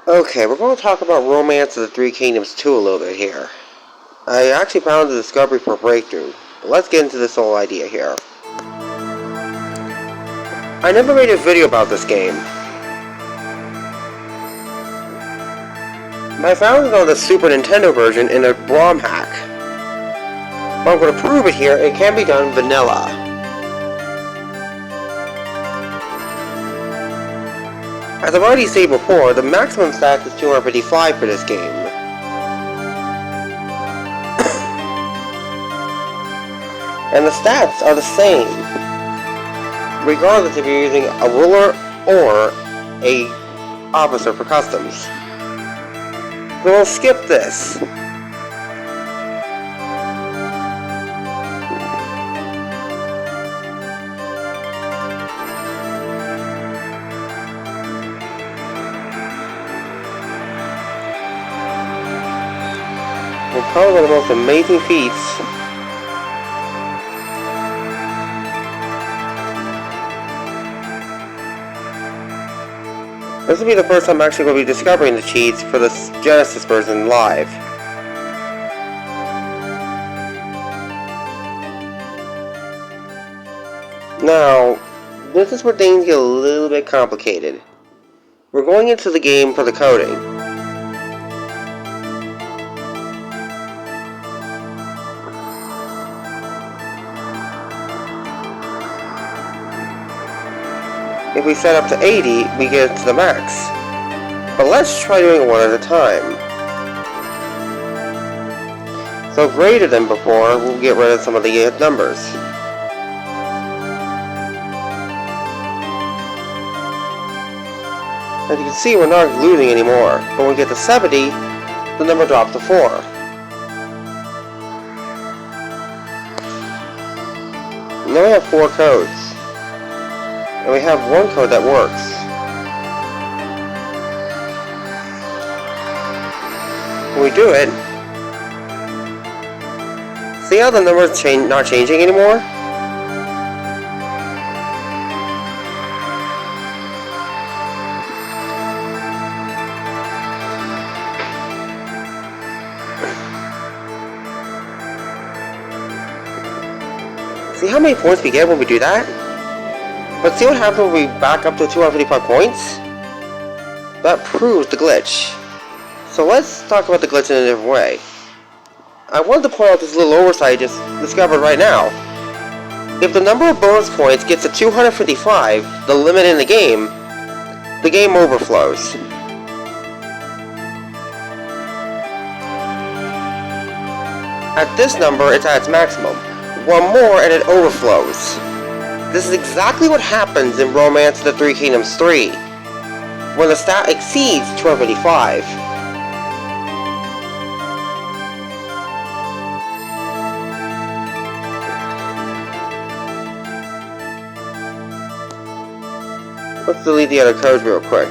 Okay, we're going to talk about Romance of the Three Kingdoms 2 a little bit here. I actually found the discovery for breakthrough, but let's get into this whole idea here. I never made a video about this game. I found it on the Super Nintendo version in a ROM hack. But I'm going to prove it here, it can be done vanilla. As I've already said before, the maximum stats is 255 for this game. And the stats are the same, regardless if you're using a ruler or a officer for customs. So we'll skip this. Probably one of the most amazing feats this will be the first time I'm actually going to be discovering the cheats for the Genesis version live. Now, this is where things get a little bit complicated. We're going into the game for the coding. If we set up to 80, we get to the max. But let's try doing it one at a time. So greater than before, we'll get rid of some of the numbers. As you can see, we're not losing anymore. But when we get to 70, the number drops to 4. Now we have 4 codes. And we have one code that works. When we do it, see how the numbers not changing anymore? See how many points we get when we do that? But see what happens when we back up to 255 points? That proves the glitch. So let's talk about the glitch in a different way. I wanted to point out this little oversight I just discovered right now. If the number of bonus points gets to 255, the limit in the game overflows. At this number, it's at its maximum. One more and it overflows. This is exactly what happens in Romance of the Three Kingdoms 3, when the stat exceeds 255. Let's delete the other codes real quick.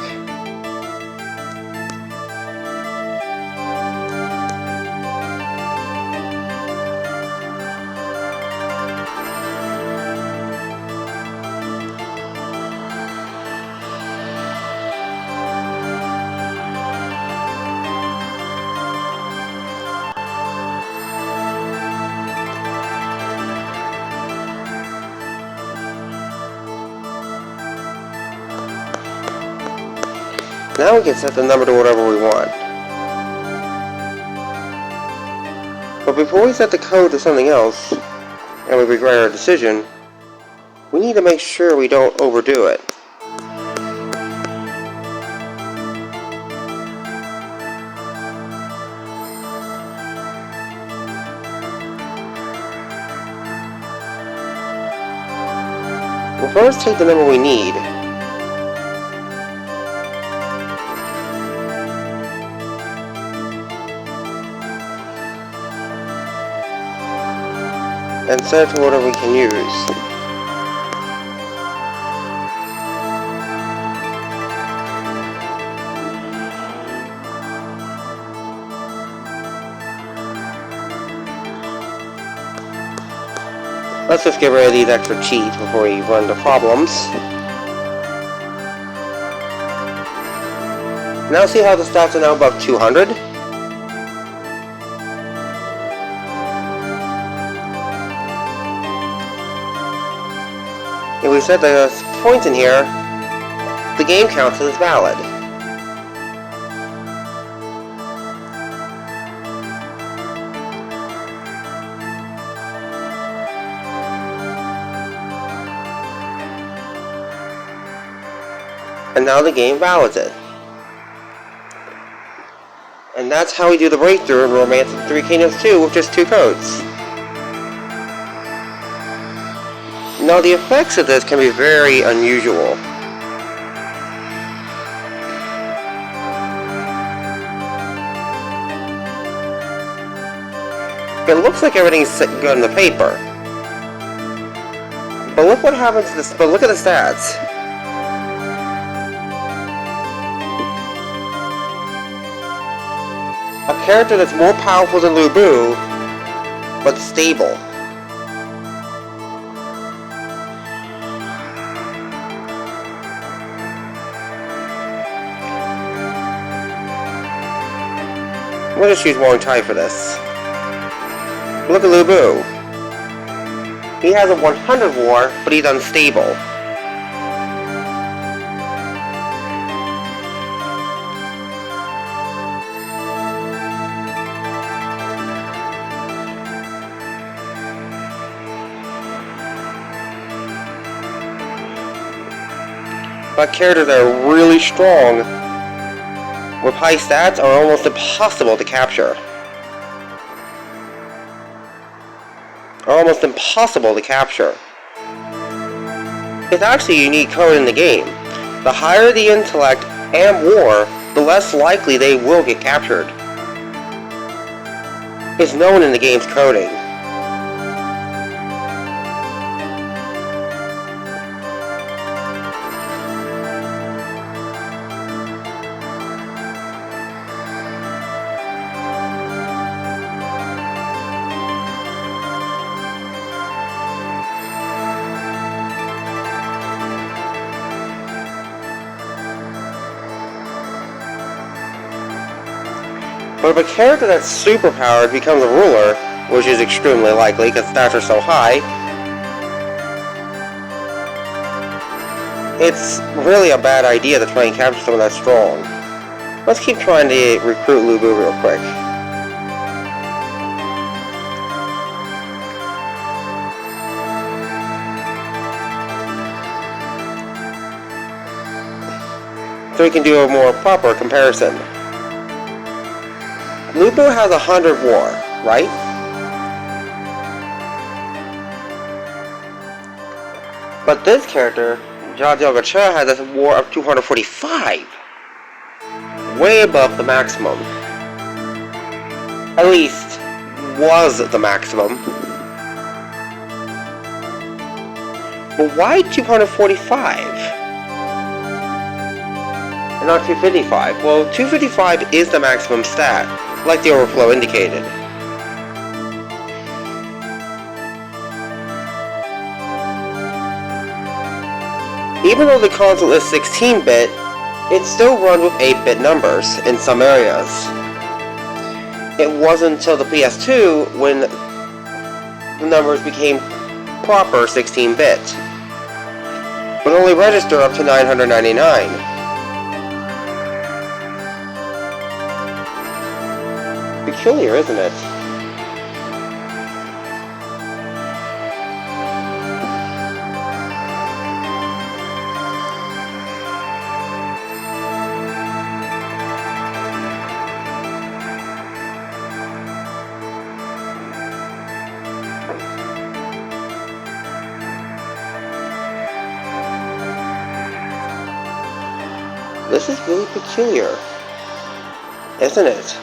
Now we can set the number to whatever we want. But before we set the code to something else, and we regret our decision, we need to make sure we don't overdo it. We'll first take the number we need. And set it to whatever we can use. Let's just get rid of these extra cheats before we run into problems. Now see how the stats are now above 200? If we set the points in here, the game counts as valid. And now the game validates it. And that's how we do the breakthrough in Romance of Three Kingdoms 2 with just 2 codes. Now the effects of this can be very unusual. It looks like everything's good on the paper. But look what happens to this, but look at the stats. A character that's more powerful than Lu Bu, but stable. We'll just use Wong Tai for this. Look at Lu Bu. He has a 100 war, but he's unstable. But characters that are really strong with high stats are almost impossible to capture. Almost impossible to capture. It's actually a unique code in the game. The higher the intellect and war, the less likely they will get captured. It's known in the game's coding. But if a character that's superpowered becomes a ruler, which is extremely likely because stats are so high, it's really a bad idea to try and capture someone that's strong. Let's keep trying to recruit Lu Bu real quick. So we can do a more proper comparison. Lu Bu has 100 war, right? But this character, Jia Jiao has a war of 245. Way above the maximum. At least, was the maximum. But why 245? And not 255? Well, 255 is the maximum stat, like the Overflow indicated. Even though the console is 16-bit, it still runs with 8-bit numbers in some areas. It wasn't until the PS2 when the numbers became proper 16-bit, but only register up to 999. Peculiar, isn't it? This is really peculiar, isn't it?